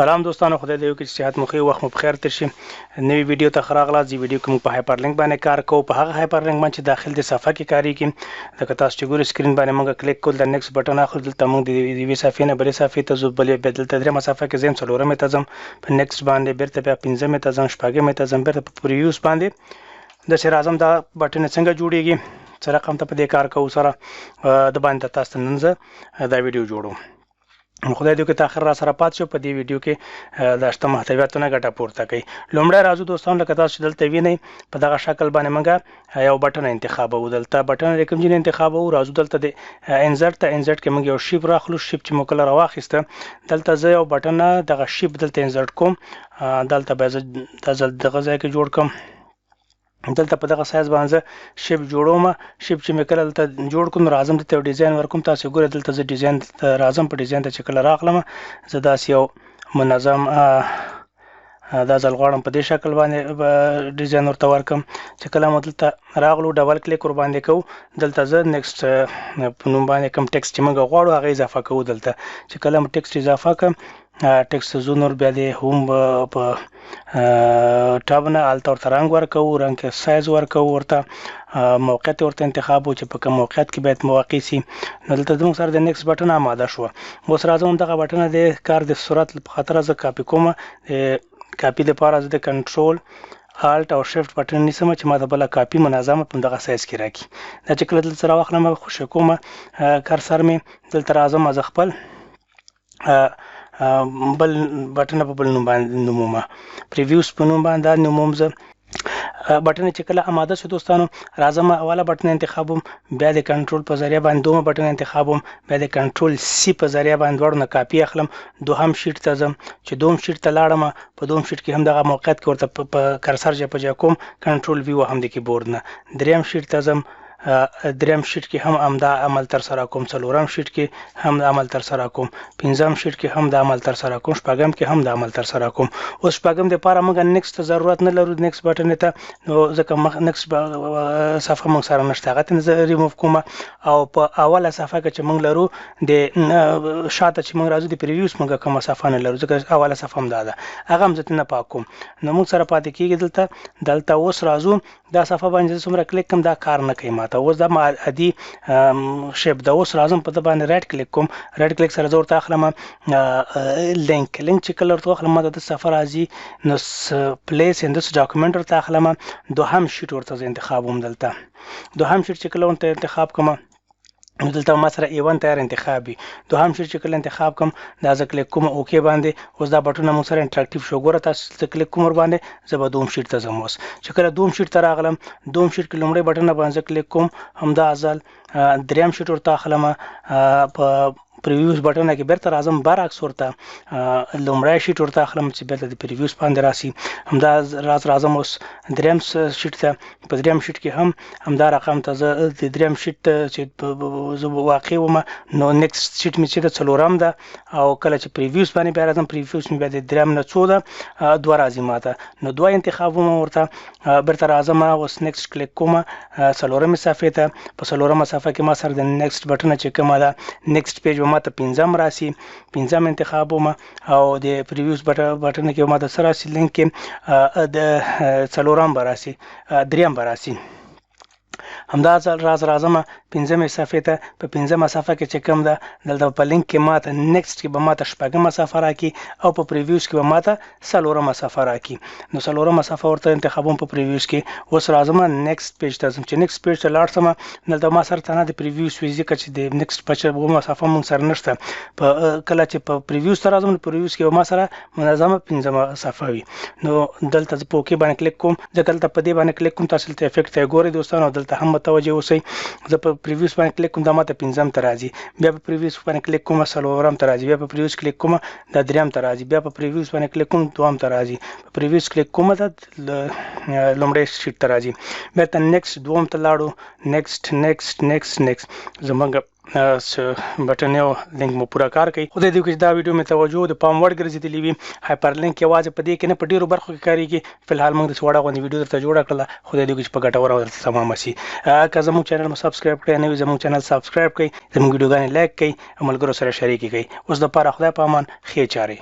سلام دوستانو، خدای دې وکړي چې صحت مو ښه وي، وخت مو په خیر تېر شي. نوې ویډیو ته راغلاست. دې ویډیو کې موږ په هایپر لینک باندې کار کوو. په هغه هایپر لینک باندې چې داخل د صفحه کې کاریږي. لکه تاسو چې ګورئ سکرین باندې موږ کلیک کول د نیکسټ بټن اخلو. دلته موږ د یوې صفحې نه بلې صفحې ته ځو، بیا دلته درېیمه صفحه کې ځم، څلورمې ته ځم، په نیکسټ باندې بیرته بیا پنځمې ته ځم، شپږمې ته ځم، بیرته په پریویوس باندې داسې راځم. دا بټن څنګه جوړیږي، څه رقم ته په دې کار کوو سره د باندې تاسو ته نن زه دا ویډیو جوړوم. خدای دې وکړي ته آخر را سره پات شو. په دې ویډیو کې د شته محتویاتونه ګټه پورته کوي. لومړی راځو دوستانو، لکه تاسو چې دلته وینئ په دغه شکل باندې موږ یو بټن انتخابوو. دلته بټن کوم ځای انتخابوو، راځو دلته د انزرټ ته. انزرټ کې موږ یو شیپ راخلو. شیپ چې مو کله راواخیسته، دلته زه یو بټن دغه شیپ دلته انزرټ کوم. دلته به زه دغه ځای کې جوړ کړم. دلته په دغه سایز باندې شیپ جوړوم. شیپ چې مې کله دلته جوړ کړم، راځم دلته یو ډیزاین ورکوم. تاسو ګورئ دلته زه ډیزاین راځم. په ډیزاین ته چې کله راغلم، زه داسې یو منظم دا ځل غواړم په دې شکل باندې ډیزاین ورته ورکړم. چې کله مو دلته راغلو، ډبل کلیک ور باندې کوو. دلته زه نیکسټ په نوم باندې کوم ټکسټ چې موږ غواړو هغه اضافه کوو. دلته چې کله مو ټکسټ اضافه کړم، ټکسټ زو نور بیا د هوم په ټاب نه هلته ورته رنګ ورکوو، رنګ کې سایز ورکوو، ورته موقعیت ورته انتخاب وو چې په کوم موقعیت کې باید موقع سي. نو دلته زموږ سره د نیکسټ بټن آماده شوه. اوس راځم دغه بټن د کار د سرعت په خاطر زه کاپي کوم. کاپي لپاره زه د کنټرول الټ او شفټ بټن نیسم چې ما ته بله کاپي منظمه په دغه سایز کې راکړي. دا چې کله دلته راواخلم، خوشې کوم کرسر مې دلته راځم، زه خپل بل بټن په بل نوم باندې نومومه، پریویوس په نوم باندې نوموم. زه بټن چې کله آماده شو دوستانو، راځم اوله بټن انتخابوم، بیا د کنټرول په ذریعه باندې دومه بټن انتخابوم، بیا د کنټرول سی په ذریعه باندې دواړو نه کاپي اخلم. دوهم شیټ ته ځم. چې دوم شیټ ته لاړم، په دوم شیټ کې هم دغه موقعیت کې ورته په کرسر جا په جا کوم، کنټرول وی وهم د کیبورډ نه. دریم شیټ ته ځم، دریم شیټ کې هم همدا عمل تر سره کوم، څلورم شیټ کې هم د عمل تر سره کوم، پنځم شیټ کې هم د عمل تر سره کوم، شپږم کې هم د عمل تر سره کوم. اوس شپږم دپاره موږ نیکسټ ته ضرورت نه لرو، نیکسټ بټن ته، نو ځکه نیکسټ صفحه موږ سره نشته، هغه ته زه ریموف کوم. او په اوله صفحه کې چې موږ لرو د شاته چې موږ راځو د پریویوس موږ کومه صفحه نه لرو، ځکه اوله صفحه هم دا ده، هغه هم زه نه پاک کوم. نو موږ سره پاتې کېږي دلته اوس راځو دا صفحه باندې څومره کلیک کوم دا کار نه کوي ماته. اوس دا عادي شیپ ده. اوس راځم په ده باندې رایټ کلیک کوم. رایټ کلیک سره زه ورته اخلم لینک چې کله ورته واخلم ما ته د صفحه راځي، نو پلیس ان دس ډاکومنټ ورته اخلم. دوهم شیټ ورته زه انتخابوم. دلته دوهم شیټ چې کله ورته انتخاب کوم، نو دلته ما سره A1 تیار انتخاب وي. دوهم شیټ چې کله انتخاب کوم، دا زه کلیک کوم اوکې باندې. اوس دا بټنونه موږ سره انټراکټیو شو. ګوره تاسو ته کلیک کوم ور باندې، زه به دوم شیټ ته ځم. اوس چې کله دوم شیټ ته راغلم، دوم شیټ کې لومړی بټن باندې زه کلیک کوم، همدا ځل دریم شیټ ورته اخلم. په پریویوس بټن کې بیرته راځم، برعکس ورته لومړی شیټ ورته اخلم چې بیرته د پریویوس باندې راسي. همدا راځم اوس دریم شیټ ته. په دریم شیټ کې هم همدا رقم ته زه د دریم شیټ چې زه واقع وم، نو نیکسټ شیټ مې چې د څلورم ده، او کله چې پریویوس باندې بیا راځم، پریویوس مې بیا د دریم نه څو ده، دوه راځي ماته. نو دوه انتخابوم ورته، بیرته راځم اوس نیکسټ کلیک کوم څلورمې صفحې ته. په څلورمه صفحه کې ما سره د نیکسټ بټن چې کومه ده، نیکسټ پیج به ماته پنځم راسي، پنځم انتخابوم. او د پریویوس بټن کې ماته څه راسي، لینک کې د څلورم به راسي، دریم به راسي. همدا راځم پنځمې صفحې ته. په پنځمه صفحه کې چې کوم ده، دلته په لینک کې ماته نیکسټ کې به ماته شپږمه صفحه راکړي، او په پریویوس کې به ماته څلورمه صفحه راکړي. نو څلورمه صفحه ورته انتخابوم په پریویوس کې. اوس راځم نیکسټ پیج ته ځم. چې نیکسټ پیج ته لاړ شم، دلته ما سره ته نه د پریویوس وي، ځکه چې د نیکسټ پچمه صفحه مونږ سره نشته. کله چې په پریویوس ته راځم، پریویوس کې به ما سره منظمه پنځمه صفحه وي. نو دلته زه په اوکې باندې کلیک کوم. ځکه دلته په دې باندې کلیک کوم، تاسو دلته افیکټ ته ګورئ دوستانو، دلته هم متوجه اوسئ. زه په پریویوس باندې کلیک کوم، دا ماته پنځم ته راځي. بیا په پریویوس باندې کلیک کوم، څلورم ته راځي. بیا په پریویوس کلیک کوم، دا دریم ته راځي. بیا په پریویوس باندې کلیک کوم، دوم ته راځي. په پریویوس کلیک کوم، دا لومړی شیټ ته راځي. بیا ته نیکسټ دوم ته لاړو، نیکسټ زمونږ بټن یو لینک مو پوره کار کوي. خدای دې وکړي دا ویډیو مې توجه د پام وړ ګرځېدلې وي. هایپر لینک یوازې په دې کې نه، په ډېرو برخو کې کارېږي. فلحال موږ داسې وړه غوندې ویډیو درته جوړه کړله. خدای دې وکړي چې په ګټوره درته تمامه شي. که زموږ چینل مو سبسکرایب کړی نه وي، زموږ چینل سبسکرایب کړئ، زموږ ویډیوګانې لایک کړئ، او ملګرو سره شریکې کړئ. اوس دپاره خدای په امان، ښې چارې.